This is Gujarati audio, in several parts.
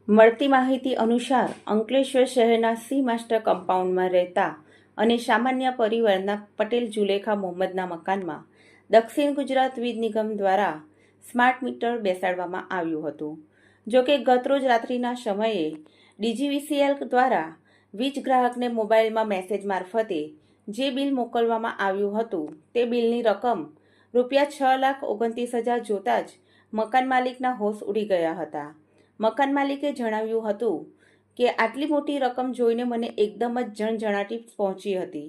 મળતી માહિતી અનુસાર અંકલેશ્વર શહેરના સી માસ્ટર કમ્પાઉન્ડમાં રહેતા અને સામાન્ય પરિવારના પટેલ જુલેખા મોહમ્મદના મકાનમાં દક્ષિણ ગુજરાત વીજ નિગમ દ્વારા સ્માર્ટ મીટર બેસાડવામાં આવ્યું હતું. જોકે ગતરોજ રાત્રિના સમયે ડીજીવીસીએલ દ્વારા વીજ ગ્રાહકને મોબાઈલમાં મેસેજ મારફતે જે બિલ મોકલવામાં આવ્યું હતું તે બિલની રકમ ₹6,29,000 જોતાં જ મકાન માલિકના હોશ ઉડી ગયા હતા. મકાન માલિકે જણાવ્યું હતું કે આટલી મોટી રકમ જોઈને મને એકદમ જ જણજણાટી પહોંચી હતી.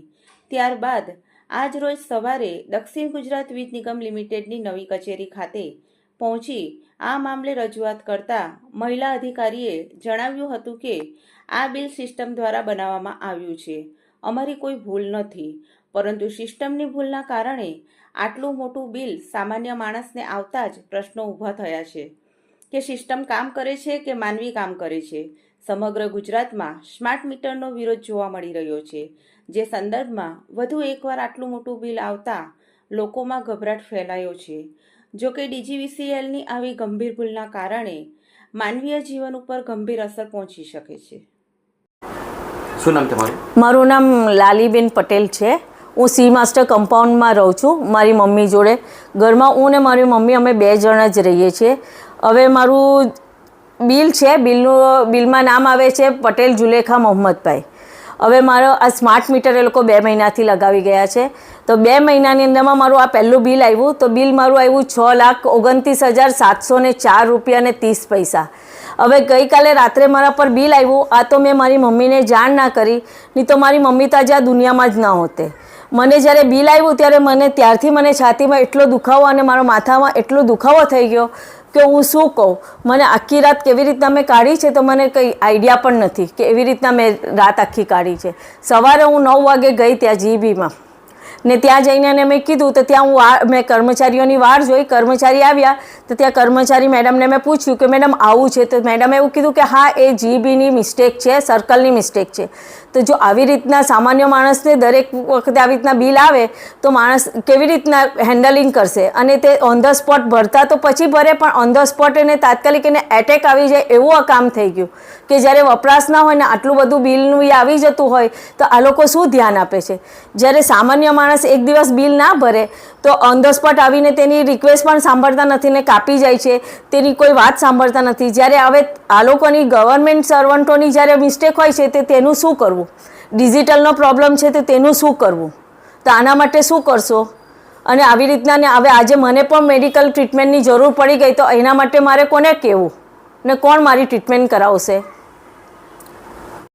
ત્યારબાદ આજ રોજ સવારે દક્ષિણ ગુજરાત વીજ નિગમ લિમિટેડની નવી કચેરી ખાતે પહોંચી આ મામલે રજૂઆત કરતા મહિલા અધિકારીએ જણાવ્યું હતું કે આ બિલ સિસ્ટમ દ્વારા બનાવવામાં આવ્યું છે. અમારી કોઈ ભૂલ નથી, પરંતુ સિસ્ટમની ભૂલના કારણે આટલું મોટું બિલ સામાન્ય માણસને આવતા જ પ્રશ્નો ઊભા થયા છે કે સિસ્ટમ કામ કરે છે કે માનવી કામ કરે છે. સમગ્ર ગુજરાતમાં સ્માર્ટ મીટરનો વિરોધ જોવા મળી રહ્યો છે, જે સંદર્ભમાં વધુ એકવાર આટલું મોટું બિલ આવતા લોકોમાં ગભરાટ ફેલાયો છે. જો કે ડીજીવીસીએલની આવી ગંભીર ભૂલના કારણે માનવીય જીવન ઉપર ગંભીર અસર પહોંચી શકે છે. શું નામ તમારું? મારું નામ લાલીબેન પટેલ છે. હું સી માસ્ટર કમ્પાઉન્ડમાં રહું છું મારી મમ્મી જોડે. ઘરમાં હું ને મારી મમ્મી અમે 2 જણ જ રહીએ છીએ. હવે મારું બિલ છે, બિલમાં નામ આવે છે પટેલ જુલેખા મોહમ્મદભાઈ. હવે મારો આ સ્માર્ટ મીટર એ લોકો 2 મહિનાથી લગાવી ગયા છે. તો 2 મહિનાની અંદરમાં મારું આ પહેલું બિલ આવ્યું, તો બિલ મારું આવ્યું ₹6,29,704.30. હવે ગઈકાલે રાત્રે મારા પર બિલ આવ્યું. આ તો મેં મારી મમ્મીને જાણ ના કરી, નહીં તો મારી મમ્મી તો આજે આ દુનિયામાં જ ના હોતે. મને જ્યારે બિલ આવ્યું ત્યારે ત્યારથી મને છાતીમાં એટલો દુખાવો અને મારા માથામાં એટલો દુખાવો થઈ ગયો કે હું શું કહું. મને આખી રાત કેવી રીતના મેં કાઢી છે તો મને કંઈ આઈડિયા પણ નથી કે એવી રીતના મેં રાત આખી કાઢી છે. સવારે હું 9 વાગે ગઈ ત્યાં જીબીમાં, ને ત્યાં જઈને મેં કીધું તો ત્યાં મેં કર્મચારીઓની વાર જોઈ. કર્મચારી આવ્યા તો ત્યાં કર્મચારી મેડમને મેં પૂછ્યું કે મેડમ આવું છે, તો મેડમે એવું કીધું કે હા એ જીબીની મિસ્ટેક છે, સર્કલની મિસ્ટેક છે. તો જો આવી રીતના સામાન્ય માણસને દરેક વખતે આવી રીતના બિલ આવે તો માણસ કેવી રીતના હેન્ડલિંગ કરશે? અને તે ઓન ધ સ્પોટ ભરતા તો પછી ભરે, પણ ઓન ધ સ્પોટ એને તાત્કાલિક એને એટેક આવી જાય એવું આ કામ થઈ ગયું કે જ્યારે વપરાશ ના હોય ને આટલું બધું બિલનું આવી જતું હોય તો આ લોકો શું ધ્યાન આપે છે? જ્યારે સામાન્ય માણસ એક દિવસ બિલ ના ભરે તો ઓન ધ સ્પોટ આવીને તેની રિક્વેસ્ટ પણ સાંભળતા નથી ને કાપી જાય છે, તેની કોઈ વાત સાંભળતા નથી. જ્યારે હવે આ લોકોની ગવર્મેન્ટ સર્વન્ટોની જ્યારે મિસ્ટેક હોય છે તે તેનું શું કરવું? ડિજિટલનો પ્રોબ્લેમ છે તો તેનું શું કરવું? તો આના માટે શું કરશો? અને આવી રીતના ને હવે આજે મને પણ મેડિકલ ટ્રીટમેન્ટની જરૂર પડી ગઈ તો એના માટે મારે કોને કહેવું ને કોણ મારી ટ્રીટમેન્ટ કરાવશે?